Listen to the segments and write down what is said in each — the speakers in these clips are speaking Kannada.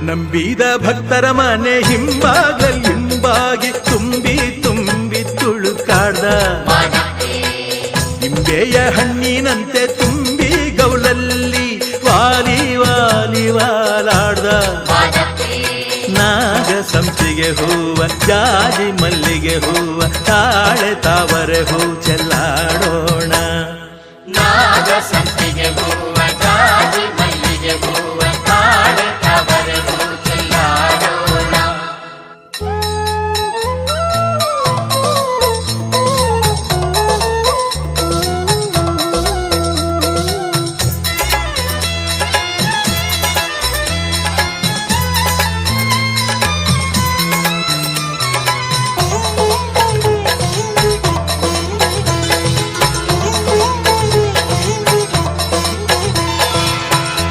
ನಂಬಿದ ಭಕ್ತರ ಮನೆ ಹಿಂಬಾಗಿ ತುಂಬಿ ತುಂಬಿ ತುಳುಕಾಡ್ದ ನಿಂಬೆಯ ಹಣ್ಣಿನಂತೆ ತುಂಬಿ ಗೌಲಲ್ಲಿ ವಾಲಿ ವಾಲಿ ವಾಲಾಡ್ದ ನಾಗ ಸಂಪಿಗೆ ಹೂವ ಜಾಜಿ ಮಲ್ಲಿಗೆ ಹೂವ ತಾಳೆ ತಾವರೆ ಹೂ ಚೆಲ್ಲಾಡೋಣ ನಾಗ ಸಂಪಿಗೆ ಹೂವ ಜಾಜಿ ಮಲ್ಲಿಗೆ ಹೂವ ತಾಳೆ ತಾವರೆ ಹೂ ಚೆಲ್ಲಾಡೋಣ.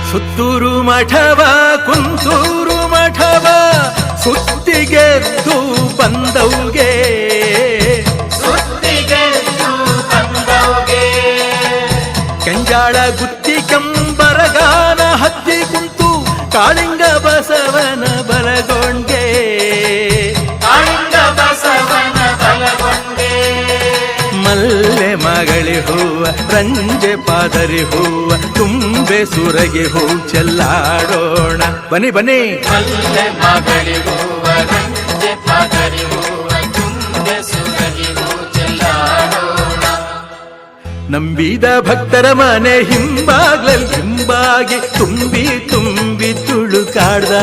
ಸುತ್ತೂರು ಮಠವ ಕುಂತೂರು ಮಠವ ಸುತ್ತಿಗೆದ್ದು ಬಂದವ್ಗೆ ಕೆಂಜಾಳ ಗುತ್ತಿ ಕಂಬರಗಾನ ಹತ್ತಿ ಕುಂತು ಕಾಳಿಂಗ ಬಸವನ ಬಲಗೊಂಡೆ ಮಲ್ಲೆ ಮಗಳಿ ಹೂವ ರಂಜೆ ಪಾದರಿ ಹೂವ ತುಂಬೆ ಸುರಗಿ ಹೂ ಚೆಲ್ಲಾಡೋಣ ಬನ್ನಿ ಬನ್ನಿ ಮಲ್ಲೆ ಮಗಳಿ ಹೂವ ರಂಜೆ ಪಾದರಿ ಹೂವ ತುಂಬೆ ಸುರಗಿ ಹೂ ಚೆಲ್ಲಾಡೋಣ. ನಂಬಿದ ಭಕ್ತರ ಮನೆ ಹಿಂಬಾಗಿ ತುಂಬಿ ತುಂಬಿ ತುಳುಕಾಡ್ದ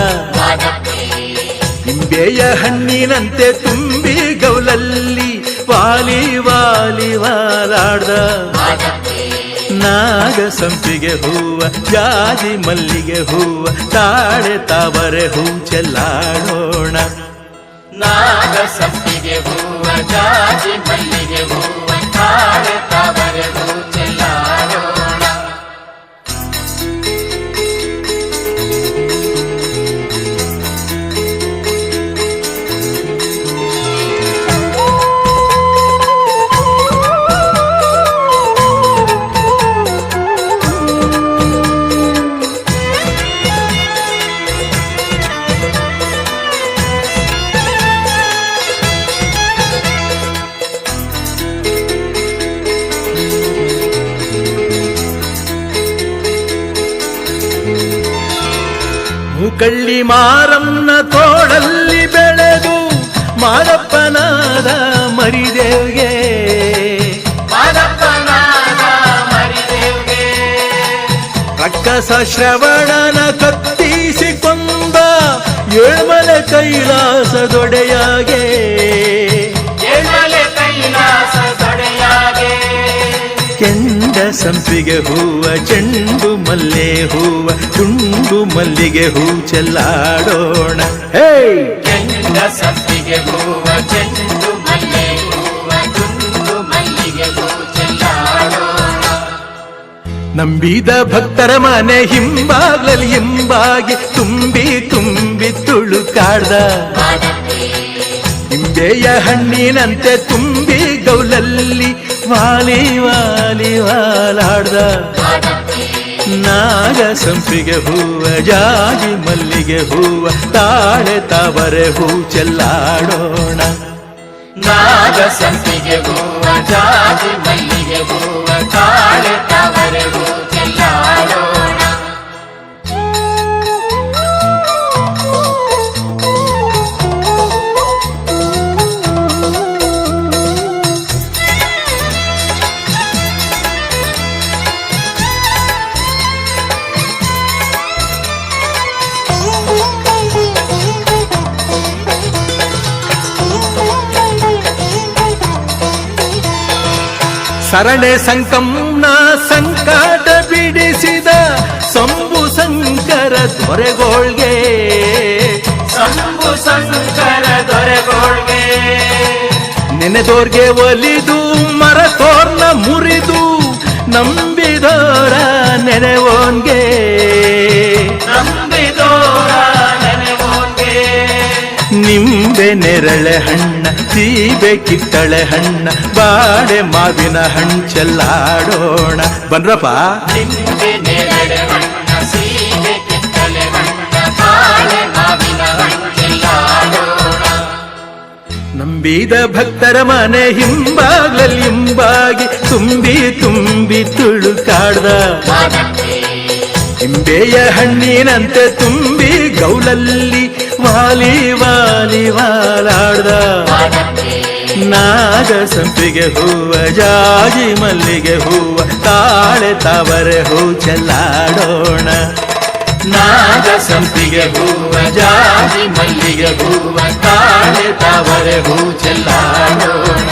ನಿಂಬೆಯ ಹಣ್ಣಿನಂತೆ ತುಂಬಿ ಗೌಲಲ್ಲಿ ವಾಲಿ ವಾಲಿ ವಾಲಾಡ್ದ ನಾಗ ಸಂಪಿಗೆ ಹೂವ ಜಾಜಿ ಮಲ್ಲಿಗೆ ಹೂವ ತಾಳೆ ತಾವರೆ ಹೂ ಚೆಲ್ಲಾಡೋಣ ನಾಗ ಸಂಪಿಗೆ ಹೂವ ಜಾಜಿ ಮಲ್ಲಿಗೆ ಹೂವ ತಾಳೆ ತಾವರೆ ಹೂ ಚೆಲ್ಲಾಡೋಣ. ಕಳ್ಳಿ ಮಾರಮ್ಮನ ತೋಳಲ್ಲಿ ಬೆಳೆದು ಮಾರಪ್ಪನಾದ ಮರಿದೇವ್ಗೆ ರಕ್ಕಸ ಶ್ರವಣನ ಕತ್ತಿಸಿ ಕೊಂದ ಏಳ್ಮಲೆ ಕೈಲಾಸದೊಡೆಯಾಗೆ ಕೆಂಡ ಸಂಪಿಗೆ ಹೂವ ಚೆಂಡು ಮಲ್ಲೆ ಹೂವ ತುಂಡು ಮಲ್ಲಿಗೆ ಹೂ ಚೆಲ್ಲಾಡೋಣ ಹೇ ಕೆಂಡ ಸಂಪಿಗೆ ಹೂವ ಚೆಂಡು ಮಲ್ಲೆ ಹೂವ ತುಂಡು ಮಲ್ಲಿಗೆ ಹೂ ಚೆಲ್ಲಾಡೋಣ. ನಂಬಿದ ಭಕ್ತರ ಮನೆ ಹಿಂಬಾಗಿ ತುಂಬಿ ತುಂಬಿ ತುಳುಕಾಡ್ದ ನಿಂಬೆಯ ಹಣ್ಣಿನಂತೆ ತುಂಬಿ ಗೌಲಲ್ಲಿ ವಾಲಿ ವಾಲಿ ವಾಲಾಡ್ದ ನಾಗ ಸಂಪಿಗೆ ಹೂವ ಜಾಜಿ ಮಲ್ಲಿಗೆ ಹೂವ ತಾಳೆ ತಾವರೆ ಹೂ ಚೆಲ್ಲಾಡೋಣ ನಾಗ ಸಂಪಿಗೆ ಹೂವ ಜಾಜಿ ಮಲ್ಲಿಗೆ ಹೂವ ತಾಳೆ ತಾವರೆ ಹೂ ಚೆಲ್ಲಾಡೋಣ. ಸರಣೆ ಸಂಕಂನ ಸಂಕಟ ಬಿಡಿಸಿದ ಸಂಬು ಶಂಕರ ದೊರೆಗೋಳ್ಗೆ ಸಂಬು ಶಂಕರ ದೊರೆಗೋಳ್ಗೆ ನೆನೆದೋರ್ಗೆ ಒಲಿದು ಮರತೋರ್ನ ಮುರಿದು ನಂಬಿದೋರ ನೆನೆವೋನ್ಗೆ ನಿಂಬೆ ನೆರಳೆ ಹಣ್ಣ ಸೀಬೆ ಕಿತ್ತಳೆ ಹಣ್ಣ ಬಾಡೆ ಮಾವಿನ ಹಣ್ಣು ಚೆಲ್ಲಾಡೋಣ ಬನ್ರಪ್ಪ ನಿಂಬೆ ನೆರಳೆ ಹಣ್ಣ ಸೀಬೆ ಕಿತ್ತಳೆ ಹಣ್ಣ ಬಾಡೆ ತುಂಬಿದ ಭಕ್ತರ ಮನೆ ಹಿಂಬಾಗ್ಲಲ್ಲಿ ಹಿಂಬಾಗಿ ತುಂಬಿ ತುಂಬಿ ತುಳುಕಾಡ್ದ ಹಿಂಬೆಯ ಹಣ್ಣಿನಂತೆ ತುಂಬಿ ಗೌಲಲ್ಲಿ ವಾಲಿ ವಾಲಿ ವಾಲಾಡ್ದ ನಾಗ ಸಂಪಿಗೆ ಹೂವ ಜಾಜಿ ಮಲ್ಲಿಗೆ ಹೂವ ತಾಳೆ ತಾವರೆ ಹೂ ಚೆಲ್ಲಾಡೋಣ ನಾಗ ಸಂಪಿಗೆ ಹೂವ ಜಾಜಿ ಮಲ್ಲಿಗೆ ಹೂವ ತಾಳೆ ತಾವರೆ ಹೂ ಚೆಲ್ಲಾಡೋಣ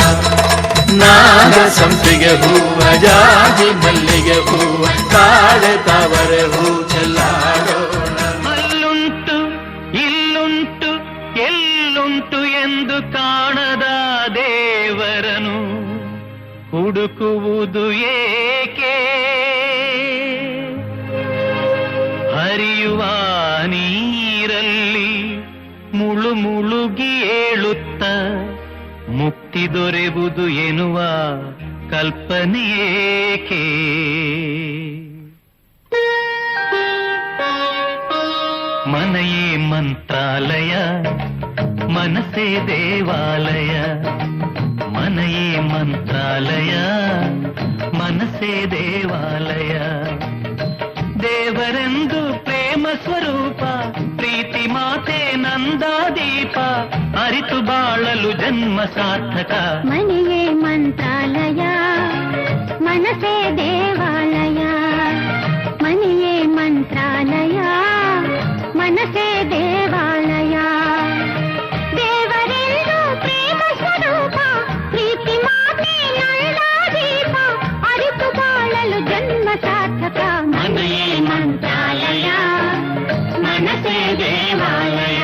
ನಾಗ ಸಂಪಿಗೆ ಹೂವ ಜಾಜಿ ಮಲ್ಲಿಗೆ ಹೂವ ತಾಳೆ ತಾವರೆ ಹೂ ಚೆಲ್ಲಾಡೋಣ ಅಲ್ಲುಂಟು ಇಲ್ಲುಂಟು ಎಲ್ಲುಂಟು ಎಂದು ಕಾಣದ ದೇವರನು ಹುಡುಕುವುದು ಏಕೆ ಹರಿಯುವ ನೀರಲ್ಲಿ ಮುಳುಗಿ ಏಳುತ್ತ ಮುಕ್ತಿ ದೊರೆವುದು ಎನ್ನುವ ಕಲ್ಪನೆಯೇಕೆ ಮನೆಯೇ ಮಂತ್ರಾಲಯ ಮನಸ್ಸೇ ದೇವಾಲಯ ಮನೆಯೇ ಮಂತ್ರಾಲಯ ಮನಸ್ಸೇ ದೇವಾಲಯ ದೇವರೆಂದು ಪ್ರೇಮ ಸ್ವರೂಪ ಪ್ರೀತಿ ಮಾತೆ ನಂದಾದೀಪ ಅರಿತು ಬಾಳಲು ಜನ್ಮ ಸಾರ್ಥಕ ಮನೆಯೇ ಮಂತ್ರಾಲಯ ಮನಸ್ಸೇ ದೇವಾಲಯ ಮನೆಯೇ ಮಂತ್ರಾಲಯ ಮನಸ್ಸೇ ದೇವಾಲಯ ದೇವರೆಂದು ಪ್ರೇಮ ಸ್ವರೂಪ ಪ್ರೀತಿ ಮಾತೆ ನಂದಾದೀಪ ಅರಿತು ಬಾಳಲು ಜನ್ಮ ಸಾರ್ಥಕ ಮನೆಯೇ ಮಂತ್ರಾಲಯ ಮನಸ್ಸೇ ದೇವಾಲಯ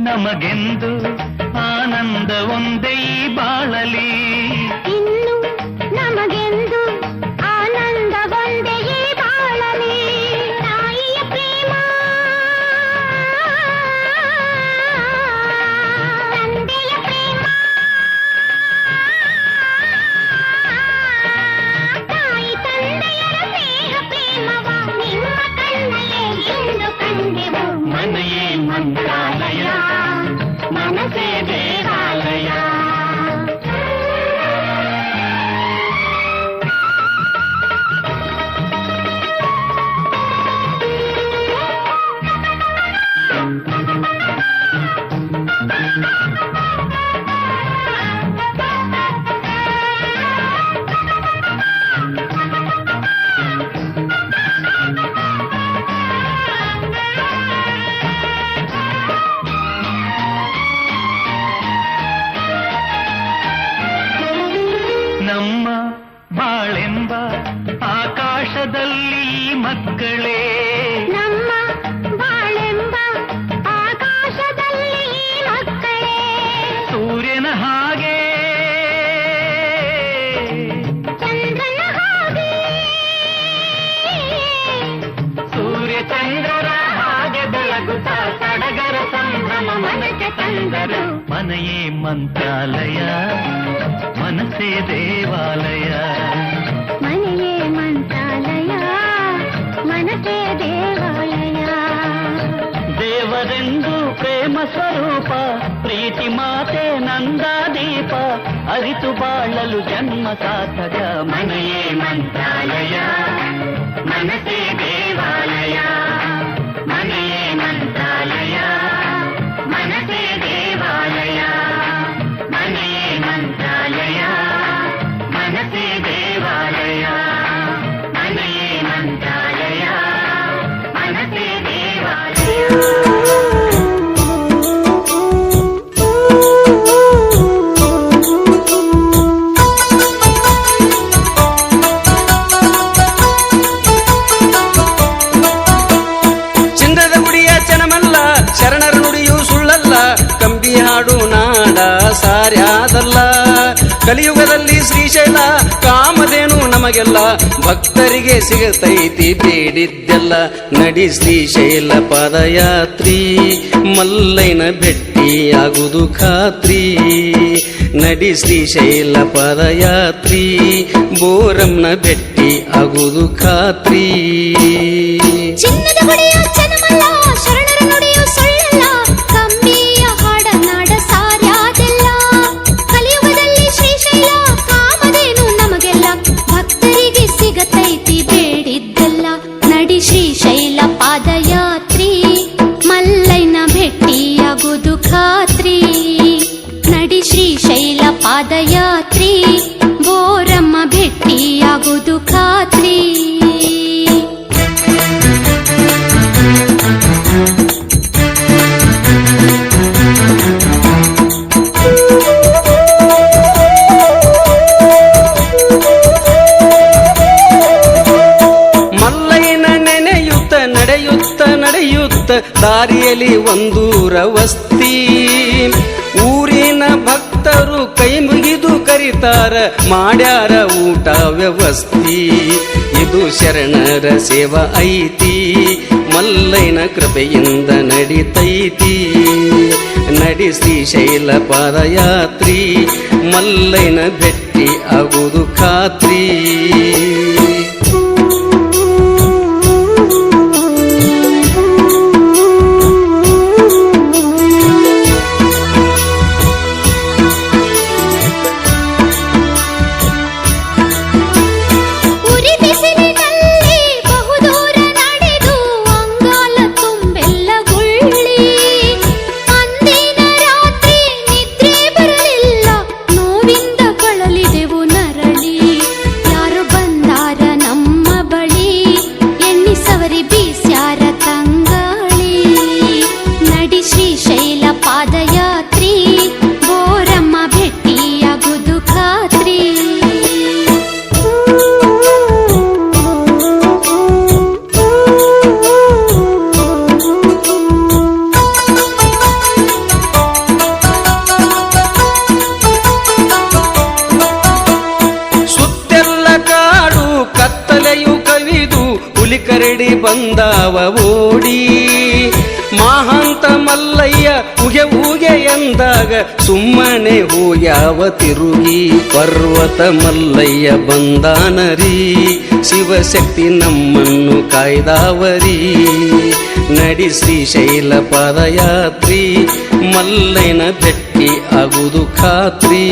ನಮಗೆಂದು ಆನಂದ ಒಂದೇ ಬಾಳಲಿ ಇನ್ನು ನಮಗೆಂದು ಆನಂದ ಒಂದೇ ಬಾಳಲಿ ತಾಯಿಯ ಪ್ರೇಮ ತಂದೆಯ ಪ್ರೇಮ ತಾಯಿ ತಂದೆಯರ ಸ್ನೇಹ ಪ್ರೇಮವ ನಿಮ್ಮ ಕಣ್ಣಲ್ಲೇ ಎಂದು ಕಂಡೆವು ಮನೆಯೇ ಮಂತ್ರಾಲಯ ಮನಸ್ಸೇ ದೇವಾಲಯ ನಮ್ಮ ಬಾಳೆಂಬ ಆಕಾಶದಲ್ಲಿ ಮಕ್ಕಳೇ ನಮ್ಮ ಬಾಳೆಂಬ ಆಕಾಶದಲ್ಲಿ ಮಕ್ಕಳೇ ಸೂರ್ಯನ ಹಾಗೆ ಚಂದ್ರನ ಹಾಗೆ ಸೂರ್ಯ ಚಂದ್ರರ ಹಾಗೆ ಬೆಳಗುತ್ತಾ ಸಡಗರ ಸಂಭ್ರಮ ಮನಕ್ಕೆ ತಂದರು ಮನೆಯೇ ಮಂತ್ರಾಲಯ ಮನಸ್ಸೇ ದೇವಾಲಯ ಮನೆಯೇ ಮಂತ್ರಾಲಯ ಮನಸ್ಸೇ ದೇವಾಲಯ ದೇವರೆಂದು ಪ್ರೇಮ ಸ್ವರೂಪ ಪ್ರೀತಿ ಮಾತೆ ನಂದಾದೀಪ ಅರಿತು ಬಾಳಲು ಜನ್ಮ ಸಾರ್ಥಕ ಮನೆಯೇ ಮಂತ್ರಾಲಯ ಮನಸ್ಸೇ ದೇವಾಲಯ ಮನೆಯೇ ಮಂತ್ರಾಲಯ ಮನಸ್ಸೇ ದೇವಾಲಯ ಮನೆಯೇ ಮಂತ್ರಾಲಯ ಮನಸ್ಸೇ ದೇವಾಲಯ ಮನೆಯೇ ಮಂತ್ರಾಲಯ ಮನಸ್ಸೇ ದೇವಾಲಯ ಚಂದ್ರದ ಗುಡಿಯ ಚನಮನ ದಾರ್ಯಾದಲ್ಲ. ಕಲಿಯುಗದಲ್ಲಿ ಶ್ರೀಶೈಲ ಕಾಮಧೇನು ನಮಗೆಲ್ಲ, ಭಕ್ತರಿಗೆ ಸಿಗತೈತಿ ಬೇಡಿದ್ದೆಲ್ಲ. ನಡಿ ಶ್ರೀಶೈಲ ಪಾದಯಾತ್ರಿ, ಮಲ್ಲೈನ ಭೆಟ್ಟಿಯಾಗುವುದು ಖಾತ್ರಿ. ನಡಿ ಶ್ರೀಶೈಲ ಪಾದಯಾತ್ರಿ, ಬೋರಮ್ಮನ ಭೆಟ್ಟಿ ಆಗುವುದು ಖಾತ್ರಿ. ಚಿನ್ನದ ಗುಡಿಯ ಚನ್ನಮಲ್ಲ, ಶರಣರ ನುಡಿಯು ಸುಳ್ಳಲ್ಲ, ಕಂಬಿಯ ಹಾಡ ನಾಡ ಸಾರ್ಯಾದೆಲ್ಲ. ಕಲಿಯುಗದಲ್ಲಿ ಶ್ರೀಶೈಲ ಕಾಮಧೇನು ನಮಗೆಲ್ಲ, ಭಕ್ತರಿಗೆ ಸಿಗತೈತಿ ಬೇಡಿದ್ದೆಲ್ಲ. ನಡಿ ಶ್ರೀಶೈಲ ಪಾದಯಾತ್ರಿ, ಮಲ್ಲೈನ ಭೆಟ್ಟಿಯಾಗುವುದು ಖಾತ್ರಿ. ನಡಿ ಶ್ರೀಶೈಲ ಪಾದಯಾತ್ರಿ, ಬೋರಮ್ಮ ಭೆಟ್ಟಿಯಾಗುವುದು ಖಾತ್ರಿ. ಮಲ್ಲೈನ ನೆನೆಯುತ್ತ ನಡೆಯುತ್ತ ದಾರಿಯಲ್ಲಿ ಒಂದೂರ ವಸ್ತಿ. ಊರಿನ ಭಕ್ತರು ಕೈ ಮುಗಿದು ಕರಿತಾರ, ಮಾಡ್ಯಾರ ಊಟ ವ್ಯವಸ್ಥಿ. ಇದು ಶರಣರ ಸೇವಾ ಐತಿ, ಮಲ್ಲೈನ ಕೃಪೆಯಿಂದ ನಡಿತೈತಿ. ನಡಿ ಶ್ರೀಶೈಲ ಪಾದಯಾತ್ರಿ, ಮಲ್ಲೈನ ಭೆಟ್ಟಿ ಆಗುವುದು ಖಾತ್ರಿ. ಕರಡಿ ಬಂದಾವ ಓಡಿ, ಮಹಾಂತ ಮಲ್ಲಯ್ಯ ಉಗೆ ಎಂದಾಗ ಸುಮ್ಮನೆ ಹೋಗ್ಯಾವ ತಿರುಗಿ. ಪರ್ವತ ಮಲ್ಲಯ್ಯ ಬಂದಾನರಿ, ಶಿವಶಕ್ತಿ ನಮ್ಮನ್ನು ಕಾಯ್ದಾವರಿ. ನಡಿ ಶ್ರೀಶೈಲ ಪಾದಯಾತ್ರಿ, ಮಲ್ಲಯ್ಯನ ಭೆಟ್ಟಿ ಆಗುವುದು ಖಾತ್ರಿ.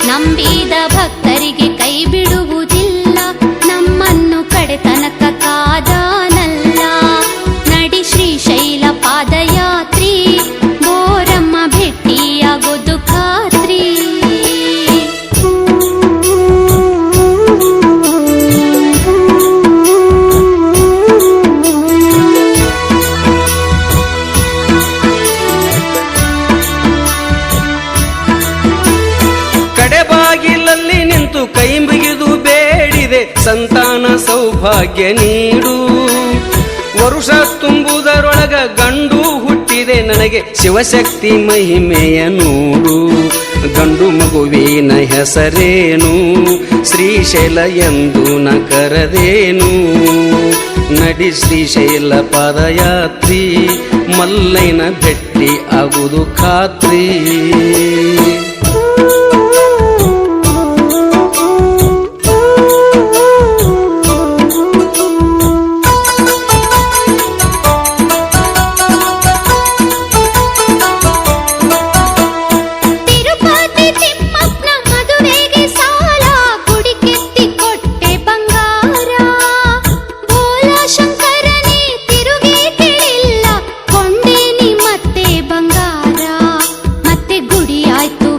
ನಂಬಿದ ಭಕ್ತರಿಗೆ ಕೈ ಬಿಡುವುದಿಲ್ಲ, ನಮ್ಮನ್ನು ಕಡೆ ತನಕ ಕಾದಾನಲ್ಲ. ನಡಿ ಶ್ರೀಶೈಲ ಪಾದಯಾತ್ರಿ, ಬೋರಮ್ಮ ಭೆಟ್ಟಿಯಾಗೋದು ಖಾತ್ರಿ. ಬಾಗಿಲಲ್ಲಿ ನಿಂತು ಕೈ ಮುಗಿದು ಬೇಡಿದೆ, ಸಂತಾನ ಸೌಭಾಗ್ಯ ನೀಡು. ವರುಷ ತುಂಬುವುದರೊಳಗ ಗಂಡು ಹುಟ್ಟಿದೆ ನನಗೆ, ಶಿವಶಕ್ತಿ ಮಹಿಮೆಯ ನೋಡು. ಗಂಡು ಮಗುವಿನ ಹೆಸರೇನು, ಶ್ರೀಶೈಲ ಎಂದು ನ ಕರೆದೇನು. ನಡಿ ಶ್ರೀಶೈಲ ಪಾದಯಾತ್ರಿ, ಮಲ್ಲಯ್ಯನ ಭೆಟ್ಟಿ ಆಗುವುದು ಖಾತ್ರಿ. ಆಯ್ತು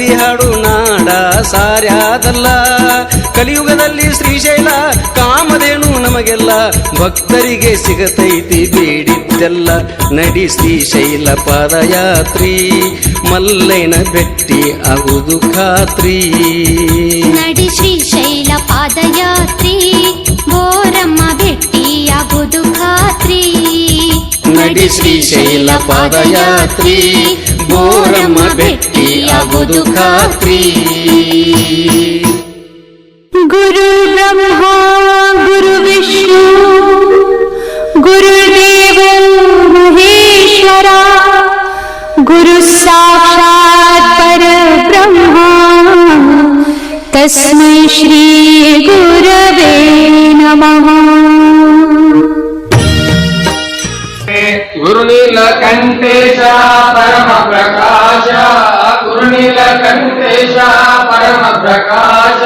ಹಳ್ಳಿ ಹಾಡು ನಾಡ ಸಾರ್ಯಾದಲ್ಲ. ಕಲಿಯುಗದಲ್ಲಿ ಶ್ರೀಶೈಲ ಕಾಮಧೇನು ನಮಗೆಲ್ಲ, ಭಕ್ತರಿಗೆ ಸಿಗತೈತಿ ಬೇಡಿದ್ದೆಲ್ಲ. ನಡಿ ಶ್ರೀಶೈಲ ಪಾದಯಾತ್ರಿ, ಮಲ್ಲೈನ ಭೆಟ್ಟಿ ಆಗುವುದು ಖಾತ್ರಿ. ನಡಿ ಶ್ರೀಶೈಲ ಪಾದಯಾತ್ರಿ, ಬೋರಮ್ಮ ಭೆಟ್ಟಿಯಾಗುವುದು ಖಾತ್ರಿ. ನಡಿ ಶ್ರೀಶೈಲ ಪಾದಯಾತ್ರಿ, ಬೋರಮ್ಮ ಭೆಟ್ಟಿಯಾಗುವುದು ಖಾತ್ರಿ. ಗುರು ಬ್ರಹ್ಮ ಗುರು ವಿಷ್ಣು ಗುರುದೇವೋ ಮಹೇಶ್ವರ, ಗುರು ಸಾಕ್ಷಾತ್ ಪರಬ್ರಹ್ಮ, ತಸ್ಮೈ ಶ್ರೀ ಗುರವೇ ನಮಃ. ಗುರುನೀಲಕಂಠೇಶ ಪರಮ ಪ್ರಕಾಶ, ಗುರುನೀಲಕಂಠೇಶ ಪರಮ ಪ್ರಕಾಶ.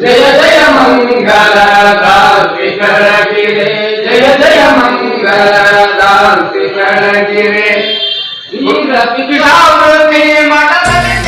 ಜಯ ಜಯ ಮಂಗಲ ದಾರ್ತಿಕರ ಗಿರೆ, ಜಯ ಜಯ ಮಂಗಲ ದಾರ್ತಿಕರ ಗಿರೆ. ವೀರ ಭಿಕ್ಷಾವೃತಿ ಮಠದಲ್ಲಿ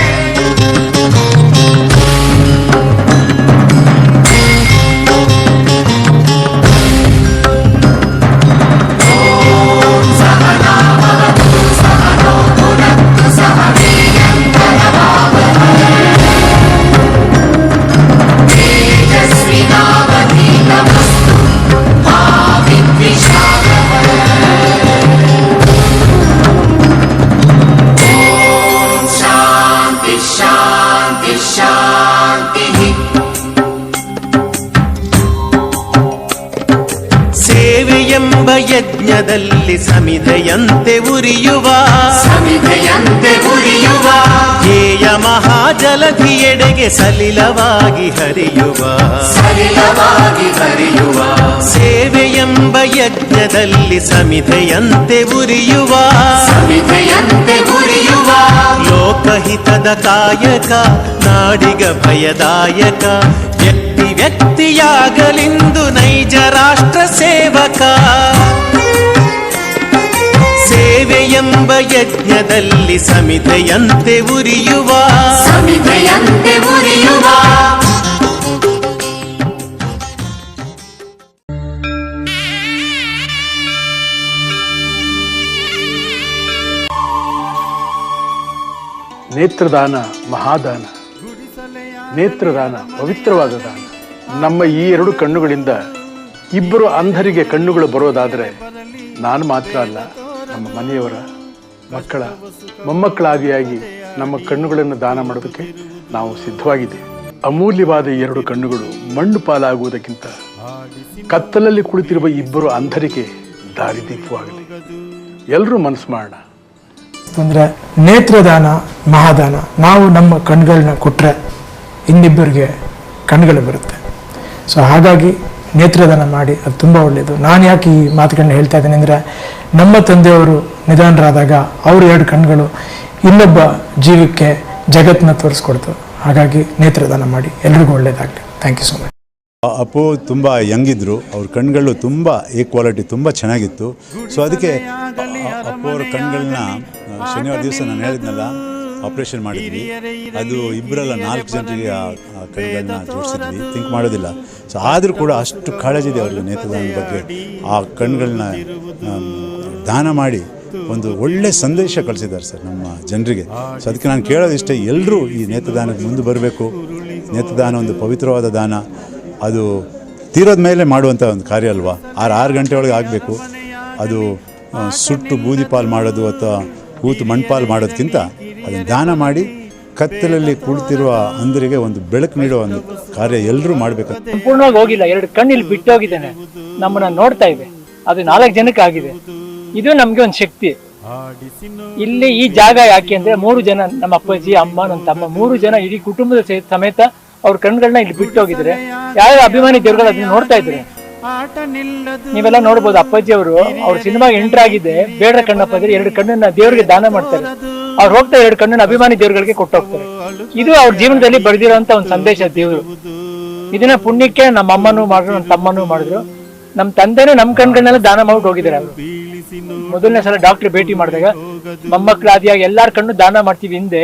ಸೇವೆಯೆಂಬ ಯಜ್ಞದಲ್ಲಿ ಸಮಿಧೆಯಂತೆ ಉರಿಯುವ, ಸಮಿಧೆಯಂತೆ ಉರಿಯುವ, ಧ್ಯೇಯ ಮಹಾಜಲಧಿಯೆಡೆಗೆ ಸಲಿಲವಾಗಿ ಹರಿಯುವ, ಸಲಿಲವಾಗಿ ಹರಿಯುವ. ಸೇವೆಯೆಂಬ ಯಜ್ಞದಲ್ಲಿ ಸಮಿಧೆಯಂತೆ ಉರಿಯುವ, ಸಮಿಧೆಯಂತೆ ಉರಿಯುವ, ಲೋಕಹಿತದ ಕಾಯಕ ನಾಡಿಗ ಭಯದಾಯಕ. ವ್ಯಕ್ತಿ ವ್ಯಕ್ತಿಯಾಗಲಿಂದು ನೈಜ ರಾಷ್ಟ್ರ ಸೇವಕ. ಸೇವೆಯೆಂಬ ಯಜ್ಞದಲ್ಲಿ ಸಮಿಧೆಯಂತೆ ಉರಿಯುವ, ಸಮಿಧೆಯಂತೆ ಉರಿಯುವ. ನೇತ್ರದಾನ ಮಹಾದಾನ, ನೇತ್ರದಾನ ಪವಿತ್ರವಾದ ದಾನ. ನಮ್ಮ ಈ ಎರಡು ಕಣ್ಣುಗಳಿಂದ ಇಬ್ಬರು ಅಂಧರಿಗೆ ಕಣ್ಣುಗಳು ಬರೋದಾದರೆ ನಾನು ಮಾತ್ರ ಅಲ್ಲ, ನಮ್ಮ ಮನೆಯವರ ಮಕ್ಕಳ ಮೊಮ್ಮಕ್ಕಳಾದಿಯಾಗಿ ನಮ್ಮ ಕಣ್ಣುಗಳನ್ನು ದಾನ ಮಾಡೋದಕ್ಕೆ ನಾವು ಸಿದ್ಧವಾಗಿದ್ದೇವೆ. ಅಮೂಲ್ಯವಾದ ಈ ಎರಡು ಕಣ್ಣುಗಳು ಮಣ್ಣು ಪಾಲಾಗುವುದಕ್ಕಿಂತ ಕತ್ತಲಲ್ಲಿ ಕುಳಿತಿರುವ ಇಬ್ಬರು ಅಂಧರಿಗೆ ದಾರಿದೀಪವಾಗಲಿ. ಎಲ್ಲರೂ ಮನಸ್ಸು ಮಾಡೋಣ. ಅಂದರೆ ನೇತ್ರದಾನ ಮಹಾದಾನ. ನಾವು ನಮ್ಮ ಕಣ್ಗಳನ್ನ ಕೊಟ್ಟರೆ ಇನ್ನಿಬ್ಬರಿಗೆ ಕಣ್ಗಳು ಬರುತ್ತೆ. ಸೊ ಹಾಗಾಗಿ ನೇತ್ರದಾನ ಮಾಡಿ, ಅದು ತುಂಬ ಒಳ್ಳೆಯದು. ನಾನು ಯಾಕೆ ಈ ಮಾತುಗಳನ್ನ ಹೇಳ್ತಾ ಇದ್ದೀನಿ ಅಂದರೆ, ನಮ್ಮ ತಂದೆಯವರು ನಿಧನರಾದಾಗ ಅವ್ರ ಎರಡು ಕಣ್ಗಳು ಇನ್ನೊಬ್ಬ ಜೀವಕ್ಕೆ ಜಗತ್ತನ್ನ ತೋರಿಸ್ಕೊಡ್ತು. ಹಾಗಾಗಿ ನೇತ್ರದಾನ ಮಾಡಿ, ಎಲ್ರಿಗೂ ಒಳ್ಳೆಯದಾಗಲಿ. Thank you so much. Appu ತುಂಬ ಯಂಗಿದ್ರು, ಅವ್ರ ಕಣ್ಗಳು ತುಂಬ ಈಕ್ವಾಲಿಟಿ ತುಂಬ ಚೆನ್ನಾಗಿತ್ತು. ಸೊ ಅದಕ್ಕೆ ಅಪ್ಪು ಅವ್ರ ಕಣ್ಗಳನ್ನ ಶನಿವಾರ ದಿವಸ ನಾನು ಹೇಳಿದ್ನಲ್ಲ ಆಪ್ರೇಷನ್ ಮಾಡಿದ್ವಿ. ಅದು ಇಬ್ಬರಲ್ಲ 4 ಜನರಿಗೆ ಆ ಕಣ್ಗಳನ್ನ ಜೋಡಿಸಿದ್ವಿ, ಥಿಂಕ್ ಮಾಡೋದಿಲ್ಲ. ಸೊ ಆದರೂ ಕೂಡ ಅಷ್ಟು ಕಾಳಜಿ ಇದೆ ಅವ್ರಿಗೆ ನೇತ್ರದಾನದ ಬಗ್ಗೆ. ಆ ಕಣ್ಗಳನ್ನ ದಾನ ಮಾಡಿ ಒಂದು ಒಳ್ಳೆ ಸಂದೇಶ ಕಳಿಸಿದ್ದಾರೆ ಸರ್ ನಮ್ಮ ಜನರಿಗೆ. ಸೊ ಅದಕ್ಕೆ ನಾನು ಕೇಳೋದಿಷ್ಟೇ, ಎಲ್ಲರೂ ಈ ನೇತ್ರದಾನಕ್ಕೆ ಮುಂದೆ ಬರಬೇಕು. ನೇತ್ರದಾನ ಒಂದು ಪವಿತ್ರವಾದ ದಾನ. ಅದು ತೀರೋದ ಮೇಲೆ ಮಾಡುವಂಥ ಒಂದು ಕಾರ್ಯ ಅಲ್ವಾ. 6 ಗಂಟೆ ಒಳಗೆ ಆಗಬೇಕು. ಅದು ಸುಟ್ಟು ಬೂದಿ ಪಾಲು ಮಾಡೋದು ಅಥವಾ ಕೂತು ಮಣ್ಪಾಲು ಮಾಡೋದಕ್ಕಿಂತ ಅದನ್ನು ದಾನ ಮಾಡಿ ಕತ್ತಲಲ್ಲಿ ಕುಳಿತಿರುವ ಅಂಧರಿಗೆ ಒಂದು ಬೆಳಕು ನೀಡುವ ಒಂದು ಕಾರ್ಯ ಎಲ್ಲರೂ ಮಾಡಬೇಕು. ಸಂಪೂರ್ಣವಾಗಿ ಹೋಗಿಲ್ಲ, 2 ಕಣ್ಣು ಇಲ್ಲಿ ಬಿಟ್ಟು ಹೋಗಿದ್ದೇನೆ, ನಮ್ಮನ್ನ ನೋಡ್ತಾ ಇದೆ. ಅದು 4 ಜನಕ್ಕೆ ಆಗಿದೆ. ಇದು ನಮ್ಗೆ ಒಂದು ಶಕ್ತಿ. ಇಲ್ಲಿ ಈ ಜಾಗ ಯಾಕೆ ಅಂದ್ರೆ 3 ಜನ, ನಮ್ಮ ಅಪ್ಪಾಜಿ, ಅಮ್ಮ, ನನ್ನ ತಮ್ಮ, 3 ಜನ ಇಡೀ ಕುಟುಂಬದ ಸಮೇತ ಅವ್ರ ಕಣ್ಗಳನ್ನ ಇಲ್ಲಿ ಬಿಟ್ಟು ಹೋಗಿದ್ರೆ ಯಾವ ಅಭಿಮಾನಿ ದೇವ್ರುಗಳು ಅದನ್ನ ನೋಡ್ತಾ ಇದ್ರೆ ನೀವೆಲ್ಲ ನೋಡ್ಬೋದು. ಅಪ್ಪಾಜಿ ಅವರು ಅವ್ರ ಸಿನಿಮಾಗೆ ಎಂಟರ್ ಆಗಿದೆ, ಬೇಡ್ರ ಕಣ್ಣಪ್ಪಾಜಿ 2 ಕಣ್ಣನ್ನ ದೇವ್ರಿಗೆ ದಾನ ಮಾಡ್ತಾರೆ. ಅವ್ರು ಹೋಗ್ತಾ 2 ಕಣ್ಣನ್ನ ಅಭಿಮಾನಿ ದೇವ್ರುಗಳಿಗೆ ಕೊಟ್ಟು ಹೋಗ್ತಾರೆ. ಇದು ಅವ್ರ ಜೀವನದಲ್ಲಿ ಬರೆದಿರೋಂತ ಒಂದು ಸಂದೇಶ ದೇವ್ರು. ಇದನ್ನ ಪುಣ್ಯಕ್ಕೆ ನಮ್ಮ ಅಮ್ಮನೂ ಮಾಡಿದ್ರು, ನಮ್ಮ ತಮ್ಮನೂ ಮಾಡಿದ್ರು, ನಮ್ಮ ತಂದೆನೂ ನಮ್ಮ ಕಣ್ಗಳನ್ನೆಲ್ಲ ದಾನ ಮಾಡ್ಬಿಟ್ಟು ಹೋಗಿದ್ದಾರೆ. ಅವರು ಮೊದಲನೇ ಸಲ ಡಾಕ್ಟರ್ ಭೇಟಿ ಮಾಡಿದಾಗ ಮೊಮ್ಮಕ್ಕಳು ಆದಿಯಾಗಿ ಎಲ್ಲಾರ ಕಣ್ಣು ದಾನ ಮಾಡ್ತೀವಿ. ಹಿಂದೆ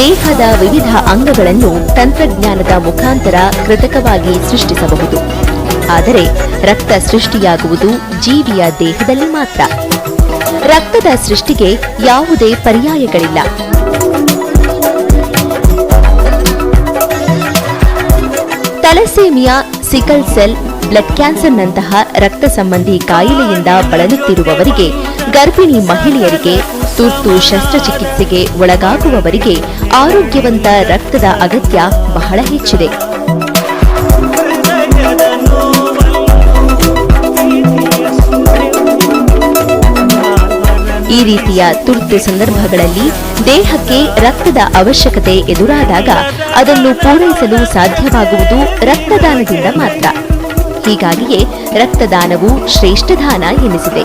ದೇಹದ ವಿವಿಧ ಅಂಗಗಳನ್ನು ತಂತ್ರಜ್ಞಾನದ ಮುಖಾಂತರ ಕೃತಕವಾಗಿ ಸೃಷ್ಟಿಸಬಹುದು. ಆದರೆ ರಕ್ತ ಸೃಷ್ಟಿಯಾಗುವುದು ಜೀವಿಯ ದೇಹದಲ್ಲಿ ಮಾತ್ರ. ರಕ್ತದ ಸೃಷ್ಟಿಗೆ ಯಾವುದೇ ಪರ್ಯಾಯಗಳಿಲ್ಲ. ಥಲಸೇಮಿಯಾ, ಸಿಕಲ್ ಸೆಲ್, ಬ್ಲಡ್ ಕ್ಯಾನ್ಸರ್ನಂತಹ ರಕ್ತ ಸಂಬಂಧಿ ಕಾಯಿಲೆಯಿಂದ ಬಳಲುತ್ತಿರುವವರಿಗೆ, ಗರ್ಭಿಣಿ ಮಹಿಳೆಯರಿಗೆ, ತುರ್ತು ಶಸ್ತ್ರಚಿಕಿತ್ಸೆಗೆ ಒಳಗಾಗುವವರಿಗೆ ಆರೋಗ್ಯವಂತ ರಕ್ತದ ಅಗತ್ಯ ಬಹಳ ಹೆಚ್ಚಿದೆ. ಈ ರೀತಿಯ ತುರ್ತು ಸಂದರ್ಭಗಳಲ್ಲಿ ದೇಹಕ್ಕೆ ರಕ್ತದ ಅವಶ್ಯಕತೆ ಎದುರಾದಾಗ ಅದನ್ನು ಪೂರೈಸಲು ಸಾಧ್ಯವಾಗುವುದು ರಕ್ತದಾನದಿಂದ ಮಾತ್ರ. ಹೀಗಾಗಿಯೇ ರಕ್ತದಾನವು ಶ್ರೇಷ್ಠ ದಾನ ಎನಿಸಿದೆ.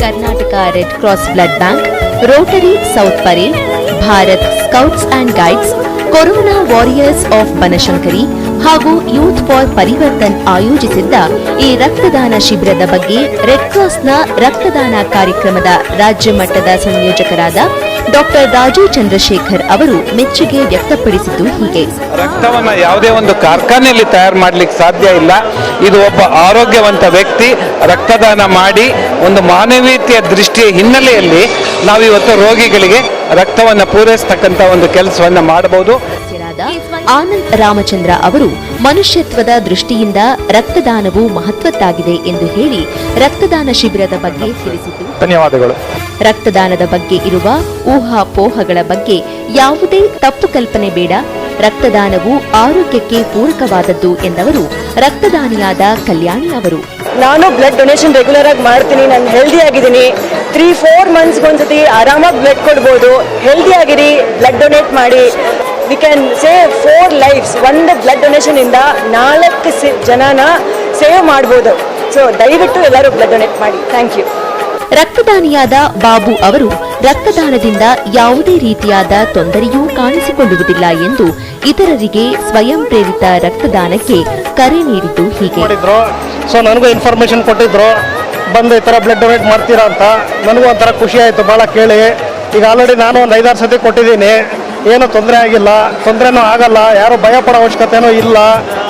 Karnataka red cross blood bank, Rotary south parade, Bharat scouts and guides, corona warriors of Banashankari ಹಾಗೂ ಯೂತ್ ಫಾರ್ ಪರಿವರ್ತನ್ ಆಯೋಜಿಸಿದ್ದ ಈ ರಕ್ತದಾನ ಶಿಬಿರದ ಬಗ್ಗೆ ರೆಡ್ ಕ್ರಾಸ್ನ ರಕ್ತದಾನ ಕಾರ್ಯಕ್ರಮದ ರಾಜ್ಯ ಮಟ್ಟದ ಸಂಯೋಜಕರಾದ ಡಾಕ್ಟರ್ ರಾಜು ಚಂದ್ರಶೇಖರ್ ಅವರು ಮೆಚ್ಚುಗೆ ವ್ಯಕ್ತಪಡಿಸಿದ್ದು ಹೀಗೆ. ರಕ್ತವನ್ನ ಯಾವುದೇ ಒಂದು ಕಾರ್ಖಾನೆಯಲ್ಲಿ ತಯಾರು ಮಾಡ್ಲಿಕ್ಕೆ ಸಾಧ್ಯ ಇಲ್ಲ. ಇದು ಒಬ್ಬ ಆರೋಗ್ಯವಂತ ವ್ಯಕ್ತಿ ರಕ್ತದಾನ ಮಾಡಿ ಒಂದು ಮಾನವೀಯತೆಯ ದೃಷ್ಟಿಯ ಹಿನ್ನೆಲೆಯಲ್ಲಿ ನಾವು ಇವತ್ತು ರೋಗಿಗಳಿಗೆ ರಕ್ತವನ್ನ ಪೂರೈಸತಕ್ಕಂತ ಒಂದು ಕೆಲಸವನ್ನ ಮಾಡಬಹುದು. ಆನಂದ್ ರಾಮಚಂದ್ರ ಅವರು ಮನುಷ್ಯತ್ವದ ದೃಷ್ಟಿಯಿಂದ ರಕ್ತದಾನವು ಮಹತ್ವದ್ದಾಗಿದೆ ಎಂದು ಹೇಳಿ ರಕ್ತದಾನ ಶಿಬಿರದ ಬಗ್ಗೆ ತಿಳಿಸಿದ್ದು, ಧನ್ಯವಾದಗಳು. ರಕ್ತದಾನದ ಬಗ್ಗೆ ಇರುವ ಊಹಾಪೋಹಗಳ ಬಗ್ಗೆ ಯಾವುದೇ ತಪ್ಪು ಕಲ್ಪನೆ ಬೇಡ. ರಕ್ತದಾನವು ಆರೋಗ್ಯಕ್ಕೆ ಪೂರಕವಾದದ್ದು ಎಂದವರು ರಕ್ತದಾನಿಯಾದ ಕಲ್ಯಾಣಿ ಅವರು. ನಾನು ಬ್ಲಡ್ ಡೊನೇಷನ್ ರೆಗ್ಯುಲರ್ ಆಗಿ ಮಾಡ್ತೀನಿ. ನಾನು ಹೆಲ್ದಿ ಆಗಿದ್ದೀನಿ. 3-4 ಮಂತ್ಸ್ಗೆ ಒಂದ್ಸತಿ ಆರಾಮಾಗಿ ಬ್ಲಡ್ ಕೊಡ್ಬೋದು. ಹೆಲ್ದಿ ಆಗಿರಿ, ಬ್ಲಡ್ ಡೊನೇಟ್ ಮಾಡಿ. We can save 4 lives. ಒಂದು ಬ್ಲಡ್ ಡೊನೇಷನ್ ಇಂದ 4 ಜನನ ಸೇವ್ ಮಾಡ್ಬೋದು. ಸೊ ದಯವಿಟ್ಟು ಎಲ್ಲರೂ ಬ್ಲಡ್ ಡೊನೇಟ್ ಮಾಡಿ. Thank you. ರಕ್ತದಾನಿಯಾದ ಬಾಬು ಅವರು ರಕ್ತದಾನದಿಂದ ಯಾವುದೇ ರೀತಿಯಾದ ತೊಂದರೆಯೂ ಕಾಣಿಸಿಕೊಳ್ಳುವುದಿಲ್ಲ ಎಂದು ಇತರರಿಗೆ ಸ್ವಯಂ ಪ್ರೇರಿತ ರಕ್ತದಾನಕ್ಕೆ ಕರೆ ನೀಡಿದ್ದು ಹೀಗೆ. ಸೊ ನನಗೂ ಇನ್ಫಾರ್ಮೇಶನ್ ಕೊಟ್ಟಿದ್ರು, ಬಂದು ಈ ಥರ ಬ್ಲಡ್ ಡೊನೇಟ್ ಮಾಡ್ತೀರಾ ಅಂತ. ನನಗೂ ಒಂಥರ ಖುಷಿ ಆಯಿತು ಭಾಳ ಕೇಳಿ. ಈಗ ಆಲ್ರೆಡಿ ನಾನು ಒಂದು 5-6 ಸತಿ ಕೊಟ್ಟಿದ್ದೀನಿ. ಏನೂ ತೊಂದರೆ ಆಗಿಲ್ಲ, ತೊಂದರೆನೂ ಆಗಲ್ಲ, ಯಾರು ಭಯ ಪಡೋ ಅವಶ್ಯಕತೆನೂ ಇಲ್ಲ.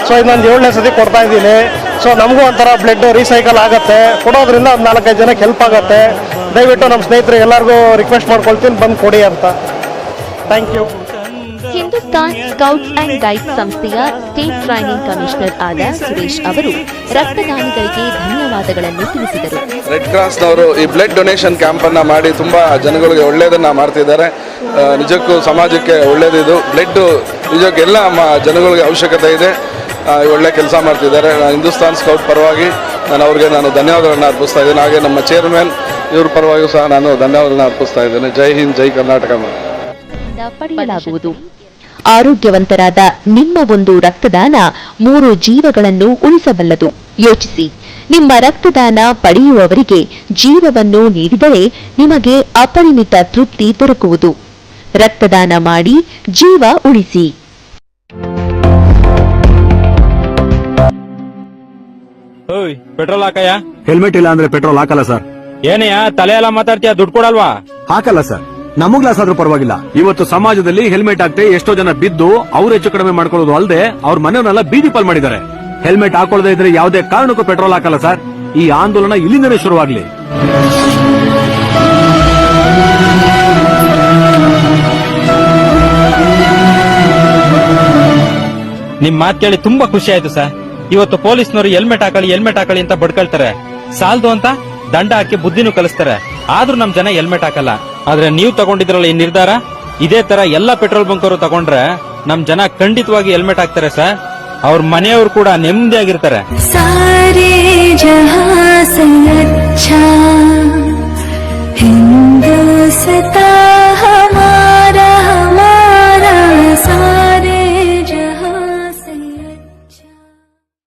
ಸೊ ಇನ್ನೊಂದು 7ನೇ ಸತಿ ಕೊಡ್ತಾ ಇದ್ದೀನಿ. ಸೊ ನಮಗೂ ಒಂಥರ ಬ್ಲಡ್ ರೀಸೈಕಲ್ ಆಗುತ್ತೆ. ಕೊಡೋದ್ರಿಂದ ಒಂದು 4-5 ಜನಕ್ಕೆ ಹೆಲ್ಪ್ ಆಗುತ್ತೆ. ದಯವಿಟ್ಟು ನಮ್ಮ ಸ್ನೇಹಿತರಿಗೆ ಎಲ್ಲರಿಗೂ ರಿಕ್ವೆಸ್ಟ್ ಮಾಡ್ಕೊಳ್ತೀನಿ, ಬಂದು ಕೊಡಿ ಅಂತ. Thank you. Hindustan scouts and guides ಸಂಸ್ಥೆಯ ಸ್ಟೇಟ್ ಟ್ರೈನಿಂಗ್ ಕಮಿಷನರ್ ಆದ ಸುರೇಶ್ ಅವರು ರಕ್ತದಾನಿಗಳಿಗೆ ಧನ್ಯವಾದಗಳನ್ನು ತಿಳಿಸಿದರು. ರೆಡ್ ಕ್ರಾಸ್ನವರು ಈ ಬ್ಲಡ್ ಡೊನೇಷನ್ ಕ್ಯಾಂಪ್ ಅನ್ನ ಮಾಡಿ ತುಂಬಾ ಜನಗಳಿಗೆ ಒಳ್ಳೆಯದನ್ನ ಮಾಡ್ತಿದ್ದಾರೆ. ನಿಜಕ್ಕೂ ಸಮಾಜಕ್ಕೆ ಒಳ್ಳೆಯದಿದು. ಬ್ಲಡ್ ನಿಜಕ್ಕೂ ಎಲ್ಲ ಜನಗಳಿಗೆ ಅವಶ್ಯಕತೆ ಇದೆ. ಒಳ್ಳೆ ಕೆಲಸ ಮಾಡ್ತಿದ್ದಾರೆ. ಹಿಂದೂಸ್ತಾನ್ ಸ್ಕೌಟ್ ಪರವಾಗಿ ಅವ್ರಿಗೆ ಧನ್ಯವಾದಗಳನ್ನ ಅರ್ಪಿಸ್ತಾ ಇದ್ದೇನೆ. ಹಾಗೆ ನಮ್ಮ ಚೇರ್ಮನ್ ಇವ್ರ ಪರವಾಗಿಯೂ ಸಹ ನಾನು ಧನ್ಯವಾದಗಳನ್ನ ಅರ್ಪಿಸ್ತಾ ಇದ್ದೇನೆ. ಜೈ ಹಿಂದ್, ಜೈ ಕರ್ನಾಟಕ. ಪಡೆಯಲಾಗುವುದು. ಆರೋಗ್ಯವಂತರಾದ ನಿಮ್ಮ ಒಂದು ರಕ್ತದಾನ 3 ಜೀವಗಳನ್ನು ಉಳಿಸಬಲ್ಲದು. ಯೋಚಿಸಿ, ನಿಮ್ಮ ರಕ್ತದಾನ ಪಡೆಯುವವರಿಗೆ ಜೀವವನ್ನು ನೀಡಿದರೆ ನಿಮಗೆ ಅಪರಿಮಿತ ತೃಪ್ತಿ ದೊರಕುವುದು. ರಕ್ತದಾನ ಮಾಡಿ, ಜೀವ ಉಳಿಸಿ. ಪೆಟ್ರೋಲ್ ಹಾಕಯ್ಯ. ಹೆಲ್ಮೆಟ್ ಇಲ್ಲ ಅಂದ್ರೆ ಪೆಟ್ರೋಲ್ ಹಾಕಲ್ಲ ಸರ್. ಏನಯ್ಯ ತಲೆ ಎಲ್ಲ ಮಾತಾಡ್ತೀಯ, ದುಡ್ಡು ಕೊಡಲ್ವಾ? ಹಾಕಲ್ಲ ಸರ್. ನಮಗ್ ಲಾಸ್ ಆದ್ರೂ ಪರವಾಗಿಲ್ಲ. ಇವತ್ತು ಸಮಾಜದಲ್ಲಿ ಹೆಲ್ಮೆಟ್ ಹಾಕ್ತೆ ಎಷ್ಟೋ ಜನ ಬಿದ್ದು ಅವ್ರು ಹೆಚ್ಚು ಕಡಿಮೆ ಮಾಡ್ಕೊಳ್ಳೋದು ಅಲ್ಲದೆ ಅವ್ರ ಮನೆಯವನ್ನೆಲ್ಲ ಬೀದಿ ಪಾಲ್ ಮಾಡಿದ್ದಾರೆ. ಹೆಲ್ಮೆಟ್ ಹಾಕೊಳ್ಳದೆ ಇದ್ರೆ ಯಾವುದೇ ಕಾರಣಕ್ಕೂ ಪೆಟ್ರೋಲ್ ಹಾಕಲ್ಲ ಸರ್. ಈ ಆಂದೋಲನ ಇಲ್ಲಿಂದನೇ ಶುರುವಾಗ್ಲಿ. ನಿಮ್ ಮಾತು ಕೇಳಿ ತುಂಬಾ ಖುಷಿ ಆಯ್ತು ಸರ್. ಇವತ್ತು ಪೊಲೀಸ್ನವರು ಹೆಲ್ಮೆಟ್ ಹಾಕಳಿ ಅಂತ ಬಡ್ಕೊಳ್ತಾರೆ. ಸಾಲದು ಅಂತ ದಂಡ ಹಾಕಿ ಬುದ್ಧಿನೂ ಕಲಿಸ್ತಾರೆ. ಆದ್ರೂ ನಮ್ ಜನ ಹೆಲ್ಮೆಟ್ ಹಾಕಲ್ಲ. ಆದ್ರೆ ನೀವು ತಗೊಂಡಿದ್ರಲ್ಲ ಈ ನಿರ್ಧಾರ, ಇದೇ ತರ ಎಲ್ಲಾ ಪೆಟ್ರೋಲ್ ಬಂಕ್ ಅವರು ತಗೊಂಡ್ರೆ ನಮ್ ಜನ ಖಂಡಿತವಾಗಿ ಹೆಲ್ಮೆಟ್ ಹಾಕ್ತಾರೆ ಸರ್. ಅವ್ರ ಮನೆಯವರು ಕೂಡ ನೆಮ್ಮದಿಯಾಗಿರ್ತಾರೆ.